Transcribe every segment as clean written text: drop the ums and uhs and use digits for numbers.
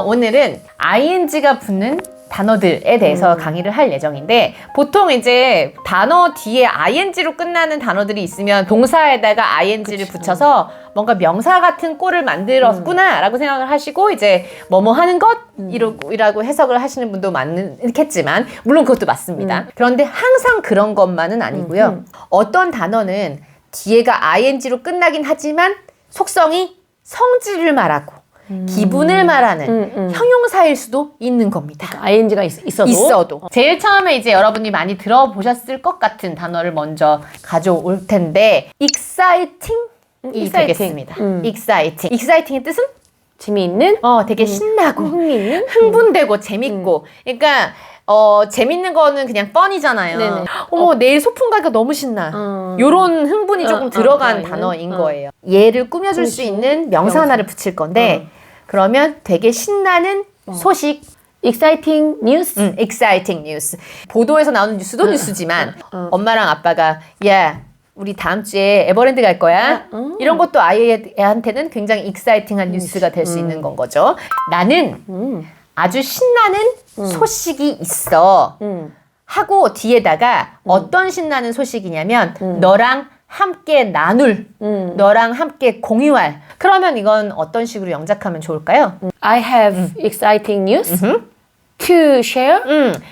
오늘은 ing가 붙는 단어들에 대해서 강의를 할 예정인데 보통 이제 단어 뒤에 ing로 끝나는 단어들이 있으면 동사에다가 ing를 붙여서 뭔가 명사 같은 꼴을 만들었구나 라고 생각을 하시고 이제 뭐뭐 하는 것이라고 해석을 하시는 분도 많겠지만 물론 그것도 맞습니다. 그런데 항상 그런 것만은 아니고요. 어떤 단어는 뒤에가 ing로 끝나긴 하지만 속성이 성질을 말하고 기분을 말하는 형용사일 수도 있는 겁니다. ing가 있어도? 제일 처음에 이제 여러분이 많이 들어보셨을 것 같은 단어를 먼저 가져올 텐데 exciting이 되겠습니다. exciting의 뜻은? 재미있는? 되게 신나고 흥미있는? 흥분되고 재밌고 그러니까 재밌는 거는 그냥 뻔이잖아요. 네네. 내일 소풍 가니까 너무 신나. 요런 흥분이 조금 들어간 단어인 거예요. 얘를 꾸며줄 수 있는 명사 하나를 붙일 건데 그러면 되게 신나는 소식. exciting news? exciting news. 보도에서 나오는 뉴스도 뉴스지만 엄마랑 아빠가 야 우리 다음 주에 에버랜드 갈 거야. 이런 것도 아이한테는 굉장히 exciting한 뉴스가 될 수 있는 건 거죠. 나는 아주 신나는 소식이 있어 하고 뒤에다가 어떤 신나는 소식이냐면 너랑 함께 나눌 너랑 함께 공유할 그러면 이건 어떤 식으로 영작하면 좋을까요? I have exciting news to share.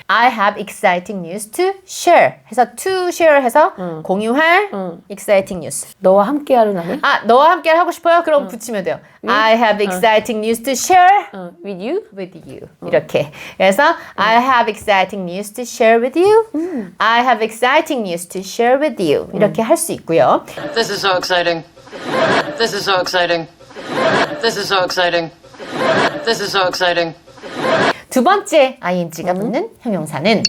I have exciting news to share 해서 to share 해서 공유할 exciting news. 너와 함께하는 날에 너와 함께 하고 싶어요? 그럼 붙이면 돼요. I have exciting news to share with you. with you. 이렇게. 그래서 I have exciting news to share with you. I have exciting news to share with you. 이렇게 할 수 있고요. This is so exciting. This is so exciting. This is so exciting. This is so exciting. 두 번째 ing가 붙는 형용사는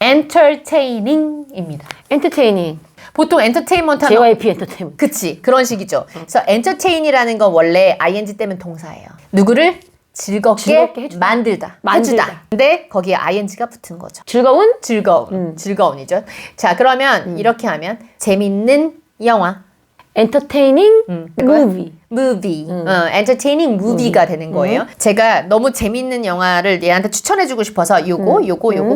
entertaining입니다. entertaining. 보통 entertainment 하면 JYP entertainment. 그치 그런 식이죠. 그래서 entertain이라는 건 원래 ing 때문에 동사예요. 누구를 즐겁게 해주다. 만들다. 만들다. 근데 거기에 ing가 붙은 거죠. 즐거운? 즐거운이죠. 자 그러면 이렇게 하면 재밌는 영화 entertaining movie. entertaining movie가 되는 거예요. 제가 너무 재밌는 영화를 얘한테 추천해주고 싶어서 요거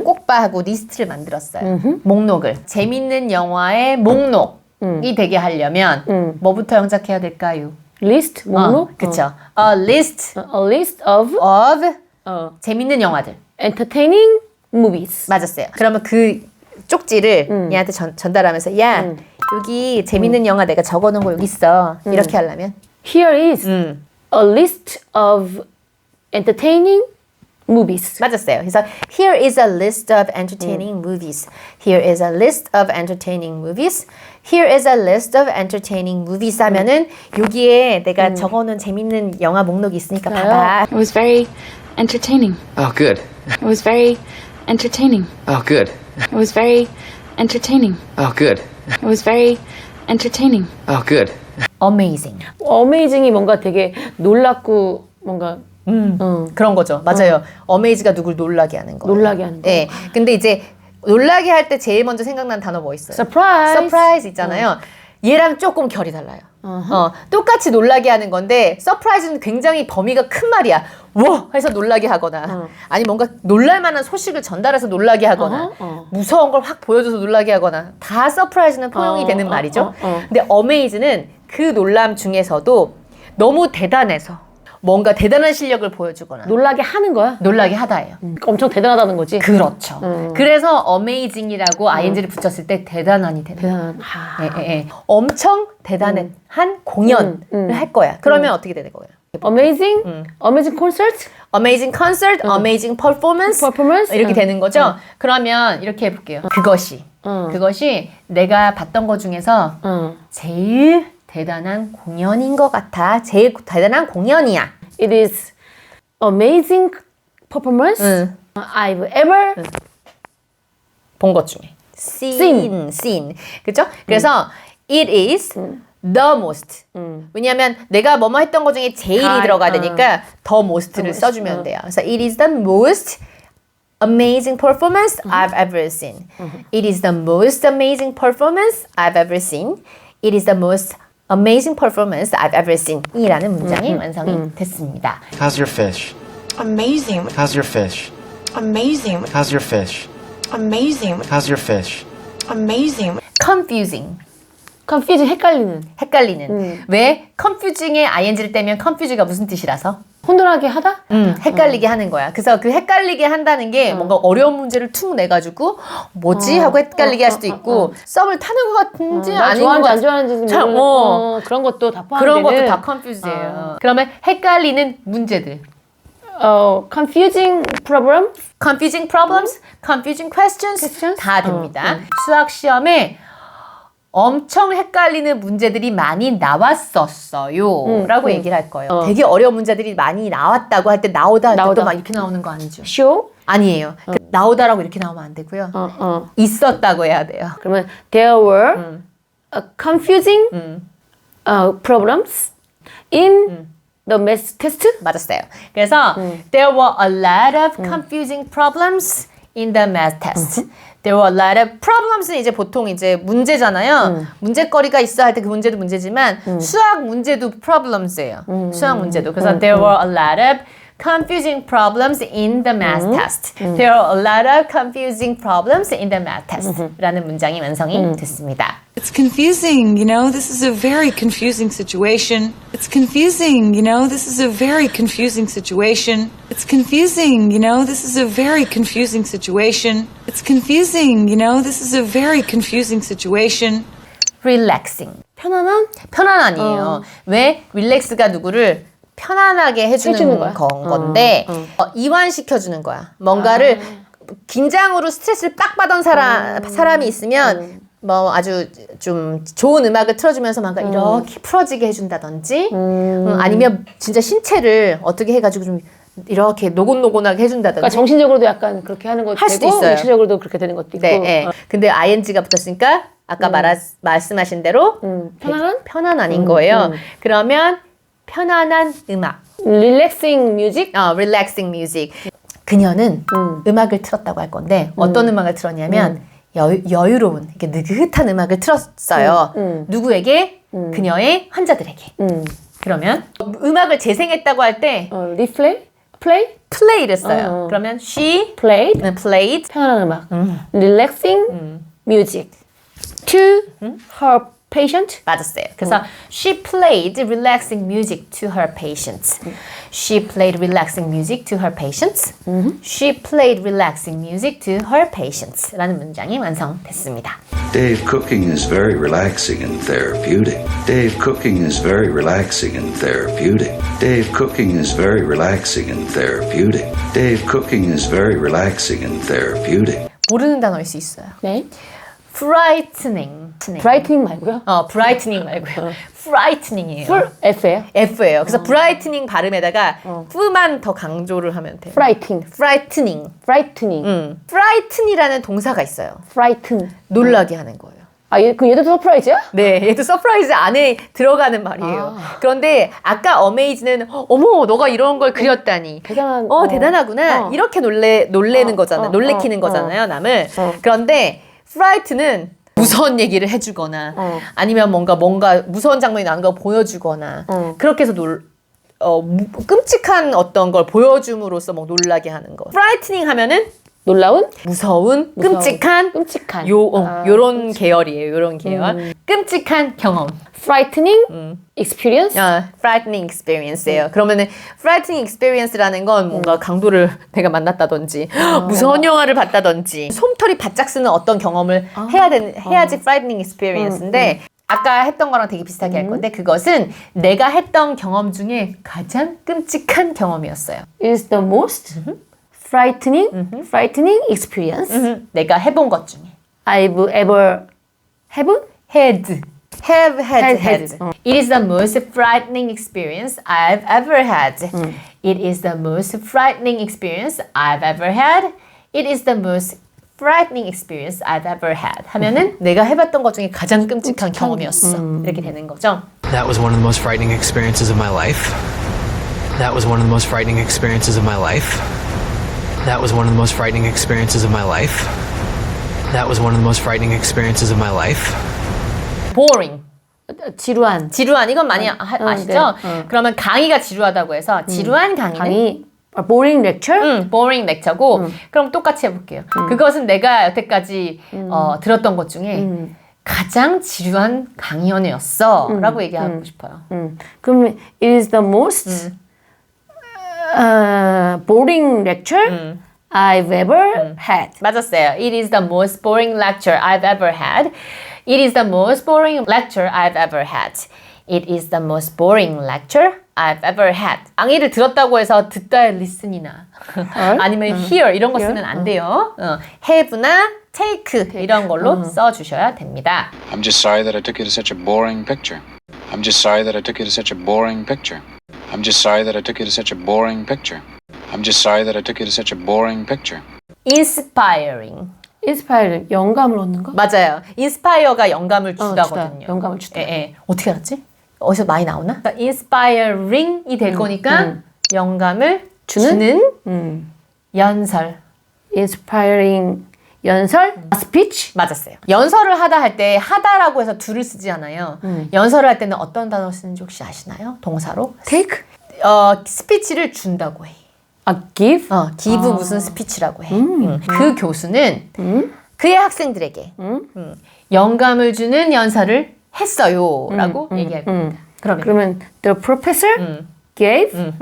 꼭 봐 하고 리스트를 만들었어요. 목록을. 재밌는 영화의 목록이 되게 하려면 뭐부터 영작해야 될까요? list 목록? 그쵸. A list a list of 재밌는 영화들. entertaining movies. 맞았어요. 그러면 그 쪽지를 얘한테 전달하면서 야 여기 재밌는 영화 내가 적어놓은 거 여기 있어. 이렇게 하려면 Here is a list of entertaining movies. 맞았어요. 그래서 here is a list of entertaining movies. Here is a list of entertaining movies. Here is a list of entertaining movies 하면은 여기에 내가 적어놓은 재밌는 영화 목록이 있으니까 봐봐. It was very entertaining. Oh, good. It was very entertaining. Oh, good. It was very entertaining. Oh, good. It was very entertaining. Oh, good. Amazing. amazing이 뭔가 되게 놀랍고 뭔가 그런 거죠. 맞아요. amaze가 누굴 놀라게 하는 거예요. 놀라게 하는 거. 네. 근데 이제 놀라게 할 때 제일 먼저 생각나는 단어 뭐 있어요? surprise. 서프라이즈 있잖아요. 얘랑 조금 결이 달라요. 똑같이 놀라게 하는 건데 서프라이즈는 굉장히 범위가 큰 말이야. 와! 해서 놀라게 하거나 아니 뭔가 놀랄만한 소식을 전달해서 놀라게 하거나 무서운 걸 확 보여줘서 놀라게 하거나 다 서프라이즈는 포용이 되는 말이죠. 근데 어메이즈는 그 놀람 중에서도 너무 대단해서 뭔가 대단한 실력을 보여주거나 놀라게 하는 거야? 놀라게 하다예요. 엄청 대단하다는 거지? 그렇죠. 그래서 amazing이라고 ing를 붙였을 때 대단한이 되는 거예요. 엄청 대단한 공연을 할 거야. 그러면 어떻게 되는 거예요? amazing? amazing concert? amazing concert, amazing performance, 이렇게 되는 거죠. 그러면 이렇게 해볼게요. 그것이 내가 봤던 것 중에서 제일 대단한 공연인 것 같아. 제일 대단한 공연이야. It is amazing performance I've ever 본 것 중에. seen. 그죠? 그래서 it is the most. 왜냐하면 내가 뭐뭐 했던 것 중에 제일이 들어가야 되니까 the most를 써주면 돼요. 그래서 it is the most amazing performance I've ever seen. It is the most amazing performance I've ever seen. It is the most amazing performance I've ever seen. 이라는 문장이 완성이 됐습니다. How's your fish? Amazing. How's your fish? Amazing. How's your fish? Amazing. How's your fish? Amazing. confusing. confuse 헷갈리는. 헷갈리는. 왜? confusing에 ing를 떼면 confuse가 무슨 뜻이라서? 혼돈하게 하다? 헷갈리게 하는 거야. 그래서 그 헷갈리게 한다는 게 뭔가 어려운 문제를 툭 내가지고 뭐지? 하고 헷갈리게 할 수도 있고 썸을 타는 것 같은지 날 아닌 것 좋아하는지 안 같은지 좋아하는지 잘, 모르는 그런 것도 다 그런 포함되는 것도 다 confuse예요. 그러면 헷갈리는 문제들. confusing problem? confusing problems, confusing questions, 다 됩니다. 수학 시험에 엄청 헷갈리는 문제들이 많이 나왔었어요. 라고 얘기를 할 거예요. 되게 어려운 문제들이 많이 나왔다고 할 때 나오다 할 때 또 막 이렇게 나오는 거 아니죠? show? 아니에요. 그 나오다라고 이렇게 나오면 안 되고요. 있었다고 해야 돼요. 그러면 there were confusing problems in the math test? 맞았어요. 그래서 there were a lot of confusing problems in the math test. There were a lot of problems는 이제 보통 이제 문제잖아요. 문제거리가 있어 할 때 그 문제도 문제지만 수학 문제도 problems예요. 수학 문제도. 그래서 there were a lot of confusing problems in the math test. There are a lot of confusing problems in the math test. 라는 문장이 완성이 됐습니다. It's confusing, you know, this is a very confusing situation. It's confusing, you know, this is a very confusing situation. It's confusing, you know, this is a very confusing situation. It's confusing, you know, this is a very confusing situation. relaxing. 편안한? 편안한이에요. 왜? relax가 누구를 편안하게 해주는 거야? 건데 이완시켜주는 거야. 뭔가를 긴장으로 스트레스를 빡 받은 사람이 있으면 뭐 아주 좀 좋은 음악을 틀어주면서 뭔가 이렇게 풀어지게 해준다든지 아니면 진짜 신체를 어떻게 해가지고 좀 이렇게 노곤노곤하게 해준다든지 그러니까 정신적으로도 약간 그렇게 하는 것도 할 수도 되고 있어요. 육체적으로도 그렇게 되는 것도 있고 네, 네. 근데 ing가 붙었으니까 아까 말씀하신 대로 편안한 거예요. 그러면 편안한 음악. relaxing music? relaxing music. 그녀는 음악을 틀었다고 할 건데 어떤 음악을 틀었냐면 여유로운 이렇게 느긋한 음악을 틀었어요. 누구에게? 그녀의 환자들에게. 그러면 음악을 재생했다고 할 때 replay? play? play를 써요. 그러면 she played? played 편안한 음악. relaxing music to her patient? 맞았어요. 그래서 she played relaxing music to her patients. She played relaxing music to her patients. She played relaxing music to her patients. 라는 문장이 완성됐습니다. Dave, cooking is very relaxing and therapeutic. Dave, cooking is very relaxing and therapeutic. Dave, cooking is very relaxing and therapeutic. Dave, cooking is very relaxing and therapeutic. 모르는 단어일 수 있어요. 네. frightening. brightening 말고요. brightening 말고요. frightening이에요. full F예요. F예요. 그래서 brightening 발음에다가 F만 더 강조를 하면 돼요. frightening. frightening. frightening. frighten이라는 동사가 있어요. frighten. 놀라게 하는 거예요. 그럼 얘도 서프라이즈야? 네, 얘도 서프라이즈 안에 들어가는 말이에요. 그런데 아까 어메이즈는 어머, 너가 이런 걸 그렸다니. 대단한. 대단하구나. 이렇게 놀래는 거잖아요. 놀래키는 거잖아요, 남을. 그런데 fright는 무서운 얘기를 해주거나 아니면 뭔가 무서운 장면이 나는 걸 보여주거나 그렇게 해서 끔찍한 어떤 걸 보여줌으로써 뭐 놀라게 하는 거. frightening 하면은 놀라운? 무서운, 끔찍한, 요런 계열이에요. 요런 계열. 끔찍한 경험. frightening experience? frightening experience예요. 그러면은 frightening experience라는 건 뭔가 강도를 내가 만났다든지 무서운 영화를 봤다든지 솜털이 바짝 쓰는 어떤 경험을 해야지 frightening experience인데 아까 했던 거랑 되게 비슷하게 할 건데 그것은 내가 했던 경험 중에 가장 끔찍한 경험이었어요. is the most frightening experience 내가 해본 것 중에. I've ever had. It is the most frightening experience I've ever had. It is the most frightening experience I've ever had. It is the most frightening experience I've ever had. 하면은 내가 해봤던 것 중에 가장 끔찍한 경험이었어. 이렇게 되는 거죠. That was one of the most frightening experiences of my life. That was one of the most frightening experiences of my life. That was one of the most frightening experiences of my life. That was one of the most frightening experiences of my life. boring. 지루한. 이건 많이 아시죠? 그러면 강의가 지루하다고 해서 지루한 강의는 boring lecture? boring lecture고 그럼 똑같이 해볼게요. 그것은 내가 여태까지 들었던 것 중에 가장 지루한 강연이었어 라고 얘기하고 싶어요. 그럼 it is the most boring lecture I've ever had. 맞았어요. It is the most boring lecture I've ever had. It is the most boring lecture I've ever had. It is the most boring lecture I've ever had. 강의를 들었다고 해서 듣다의 listen이나 아니면 hear 이런 거 쓰면 안 돼요. have나 take 이런 걸로 써주셔야 됩니다. I'm just sorry that I took you to such a boring picture. I'm just sorry that I took you to such a boring picture. I'm just sorry that I took you to such a boring picture. I'm just sorry that I took you to such a boring picture. inspiring. inspire, 영감을 얻는 거? 맞아요. inspire가 영감을 주다거든요. 주다. 영감을 주다. 예. 어떻게 알았지? 어디서 많이 나오나? 그러니까 inspiring이 될 거니까 영감을 주는 연설. inspiring 연설? speech? 맞았어요. 연설을 하다 할 때 하다라고 해서 do를 쓰지 않아요. 연설을 할 때는 어떤 단어 쓰는지 혹시 아시나요? 동사로? take? 스피치를 준다고 해. give? give 무슨 스피치라고 해. 그 교수는 그의 학생들에게 영감을 주는 연설을 했어요 라고 얘기할 겁니다. 그러면 the professor gave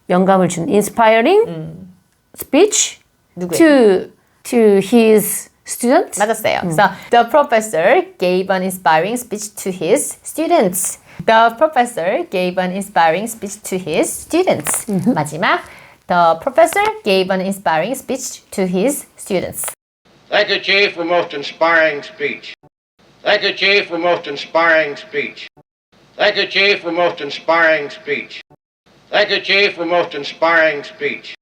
영감을 준 inspiring speech 누구예요? to his students. 맞았어요. 그래서 the professor gave an inspiring speech to his students. The professor gave an inspiring speech to his students. 마지막 the professor gave an inspiring speech to his students. Thank you, Chief, for most inspiring speech. Thank you, Chief, for most inspiring speech. Thank you, Chief, for most inspiring speech. Thank you, Chief, for most inspiring speech.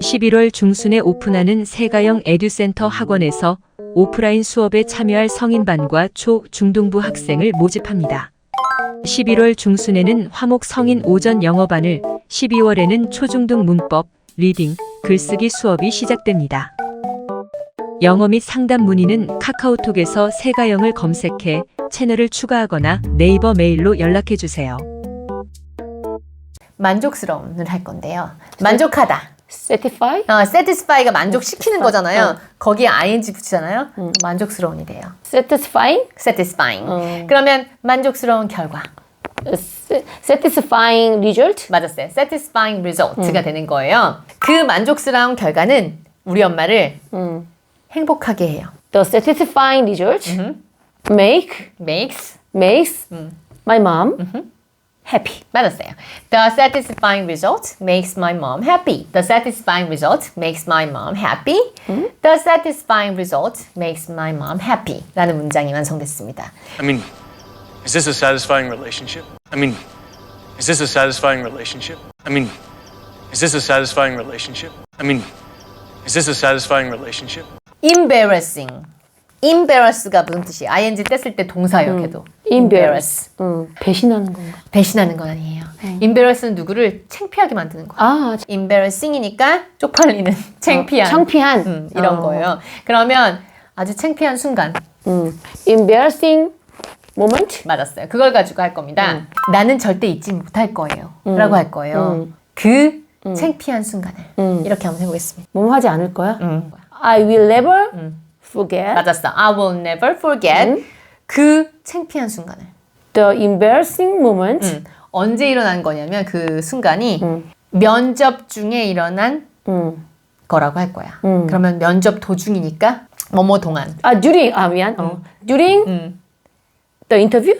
11월 중순에 오픈하는 세가영 에듀센터 학원에서 오프라인 수업에 참여할 성인반과 초, 중등부 학생을 모집합니다. 11월 중순에는 화목 성인 오전 영어반을, 12월에는 초중등 문법, 리딩, 글쓰기 수업이 시작됩니다. 영어 및 상담 문의는 카카오톡에서 세가영을 검색해 채널을 추가하거나 네이버 메일로 연락해주세요. 만족스러움을 할 건데요. 만족하다. satisfy? satisfy가 만족시키는 거잖아요. 거기에 ing 붙이잖아요. 만족스러운이 돼요. satisfying? satisfying. 그러면 만족스러운 결과. satisfying result? 맞았어요. satisfying result가 되는 거예요. 그 만족스러운 결과는 우리 엄마를 행복하게 해요. the satisfying result makes my mom happy. 맞았어요. The satisfying result makes my mom happy. The satisfying result makes my mom happy. The satisfying result makes my mom happy. 라는 문장이 완성됐습니다. I mean, is this a satisfying relationship? I mean, is this a satisfying relationship? I mean, is this a satisfying relationship? I mean, is this a satisfying relationship? embarrassing. embarrass가 무슨 뜻이에요? ing 뗐을 때 동사예요, 걔도. embarrass. 배신하는 건가? 배신하는 건 아니에요. embarrass는 누구를 창피하게 만드는 거예요. 아, embarrassing이니까 쪽팔리는, 창피한. 창피한. 이런 거예요. 그러면 아주 창피한 순간. embarrassing moment? 맞았어요. 그걸 가지고 할 겁니다. 나는 절대 잊지 못할 거예요. 라고 할 거예요. 그 창피한 순간을. 이렇게 한번 해보겠습니다. 뭐 하지 않을 거야? I will never forget. 맞았어. I will never forget. 그 창피한 순간을. The embarrassing moment. 언제 일어난 거냐면 그 순간이 면접 중에 일어난 거라고 할 거야. 그러면 면접 도중이니까 뭐뭐 동안. during. 미안. during the interview?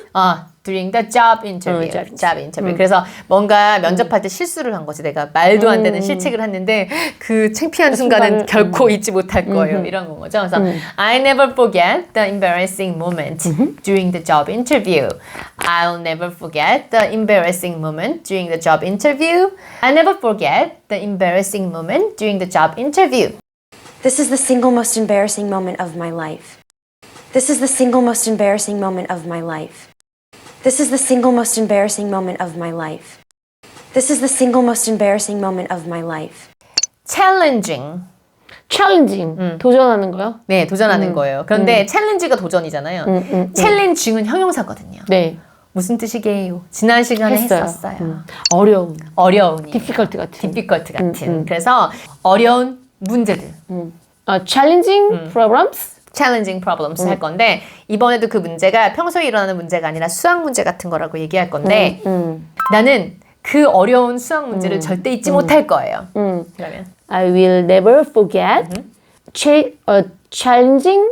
during the job interview. job interview. 그래서 뭔가 면접할 때 실수를 한 거지. 내가 말도 안 되는 실책을 했는데 그 창피한 순간은 결코 잊지 못할 거예요. 이런 건 거죠. 그래서 I never forget the embarrassing moment during the job interview. I'll never forget the embarrassing moment during the job interview. I'll never forget the embarrassing moment during the job interview. This is the single most embarrassing moment of my life. This is the single most embarrassing moment of my life. This is the single most embarrassing moment of my life. This is the single most embarrassing moment of my life. challenging. 도전하는 거요? 네, 도전하는 거예요. 그런데 challenge가 도전이잖아요. challenging은 형용사거든요. 네. 무슨 뜻이게요? 지난 시간에 했어요. 했었어요. 어려운. 어려운이. difficult 같은. difficult 같은. 그래서 어려운 문제들. challenging problems. challenging problems 할 건데 이번에도 그 문제가 평소에 일어나는 문제가 아니라 수학 문제 같은 거라고 얘기할 건데 나는 그 어려운 수학 문제를 절대 잊지 못할 거예요. 그러면 I will never forget challenging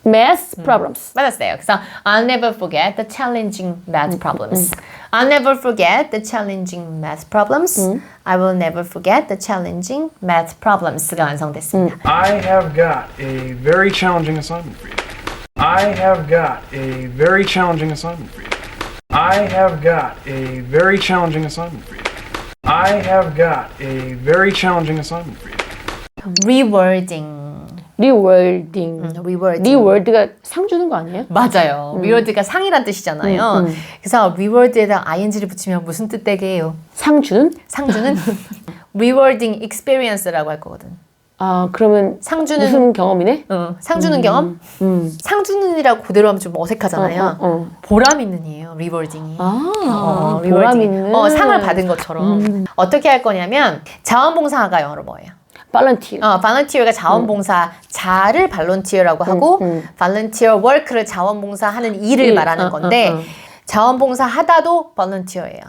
math problems. 맞았어요. 그래서 I'll never forget the challenging math problems. I'll never forget the challenging math problems. I will never forget the challenging math problems가 완성됐습니다. I have got a very challenging assignment for you. I have got a very challenging assignment for you. I have got a very challenging assignment for you. I have got a very challenging assignment for you. rewording. rewording. reword가 상 주는 거 아니에요? 맞아요. reward가 상이란 뜻이잖아요. 그래서 reward에다 ing를 붙이면 무슨 뜻 되게요? 상 주는? 상 주는 rewarding experience라고 할 거거든. 아, 그러면 상 주는 무슨 경험이네? 상 주는 경험? 상 주는이라고 그대로 하면 좀 어색하잖아요. 보람 있는이에요. rewarding이. 보람 rewarding. 있는. 상을 받은 것처럼. 어떻게 할 거냐면 자원봉사가 영어로 뭐예요? volunteer. volunteer가 자원봉사, 자를 volunteer라고 하고 volunteer work를 자원봉사하는 일을 말하는 건데 자원봉사 하다도 volunteer예요.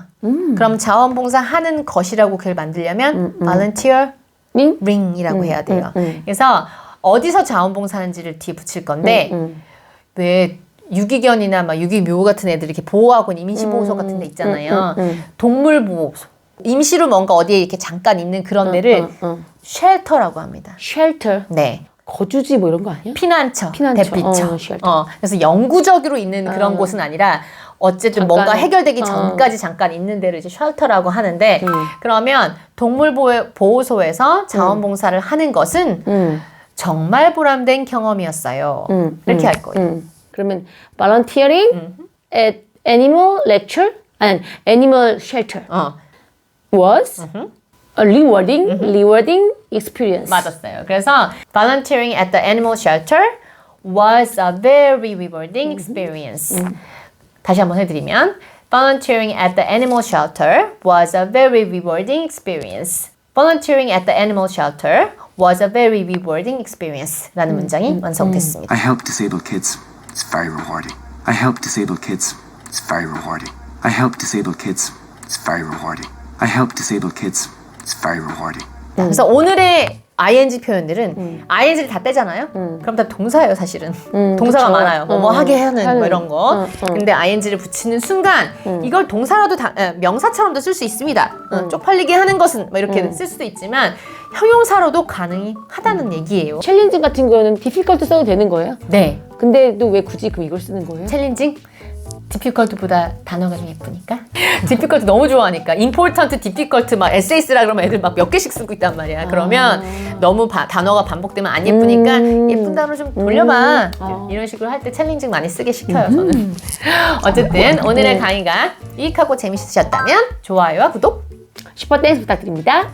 그럼 자원봉사 하는 것이라고 그걸 만들려면 volunteer ring이라고 해야 돼요. 그래서 어디서 자원봉사하는지를 뒤에 붙일 건데 왜 유기견이나 막 유기묘 같은 애들 이렇게 보호하고 임시보호소 같은 데 있잖아요. 동물보호소. 임시로 뭔가 어디에 이렇게 잠깐 있는 그런 데를 쉘터라고 합니다. shelter. 네. 거주지 뭐 이런 거 아니야? 피난처, 피난처. 대피처. shelter. 그래서 영구적으로 있는 그런 곳은 아니라 어쨌든 잠깐, 뭔가 해결되기 전까지 잠깐 있는 데를 이제 쉘터라고 하는데 그러면 동물보호소에서 자원봉사를 하는 것은 정말 보람된 경험이었어요. 이렇게 할 거예요. 그러면 volunteering at animal lecture 아니 animal shelter was a rewarding experience. 맞았어요. 그래서 volunteering at the animal shelter was a very rewarding experience. 다시 한번 해드리면 volunteering at the animal shelter was a very rewarding experience. Volunteering at the animal shelter was a very rewarding experience. 라는 문장이 완성됐습니다. I help disabled kids. It's very rewarding. I help disabled kids. It's very rewarding. I help disabled kids. It's very rewarding. I help disabled kids. It's very rewarding. 그래서 오늘의 ing 표현들은 ing를 다 떼잖아요. 그럼 다 동사예요, 사실은. 동사가 그쵸. 많아요. 뭐 하게 하는 뭐 이런 거. 근데 ing를 붙이는 순간 이걸 동사라도 명사처럼도 쓸 수 있습니다. 쪽팔리게 하는 것은 뭐 이렇게 쓸 수도 있지만 형용사로도 가능하다는 얘기예요. 챌린징 같은 거는 difficult 써도 되는 거예요? 네. 근데 또 왜 굳이 그럼 이걸 쓰는 거예요? 챌린징? difficult보다 단어가 좀 예쁘니까. difficult 너무 좋아하니까. important, difficult 막 에세이 쓰라 그러면 애들 막 몇 개씩 쓰고 있단 말이야. 그러면 너무 단어가 반복되면 안 예쁘니까 예쁜 단어 좀 돌려봐. 이런 식으로 할 때 챌린징 많이 쓰게 시켜요, 저는. 어쨌든 오늘의 강의가 유익하고 재밌으셨다면 좋아요와 구독, 슈퍼 댄스 부탁드립니다.